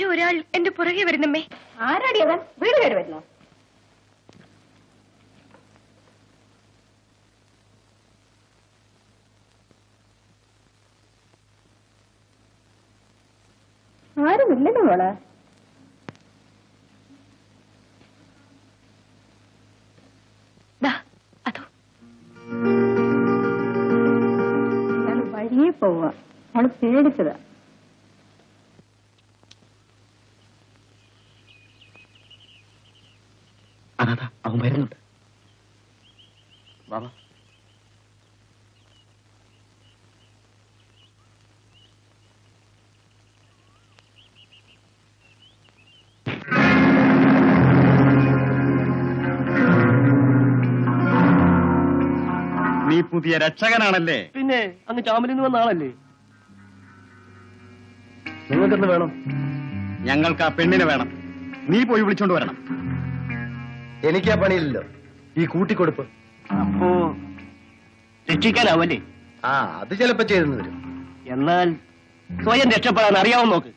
ആരും ഒരാൾ എന്റെ പുറകെ വരുന്നമ്മേ. ആരാടി അവൻ? വീട് കയറി വരുന്നു. ആരുമില്ലല്ലോ മോളെ. വഴിയെ പോവുക. അവള് പേടിച്ചതാ. അതാ അവൻ വരുന്നുണ്ട്. ബാബാ നീ പുതിയ രക്ഷകനാണല്ലേ? പിന്നെ അങ്ങ് ചാമലിൽ നിന്ന് വന്ന ആളല്ലേ? നിങ്ങൾക്കെന്ന് വേണം? ഞങ്ങൾക്ക് ആ പെണ്ണിനെ വേണം. നീ പോയി വിളിച്ചോണ്ട് വരണം. എനിക്കാ പണിയില്ലല്ലോ, ഈ കൂട്ടിക്കൊടുപ്പ്. അപ്പോ രക്ഷിക്കാനാവല്ലേ? അത് ചിലപ്പോ ചെയ്തെന്ന് വരും. എന്നാൽ സ്വയം രക്ഷപ്പെടാൻ അറിയാവും നോക്ക്.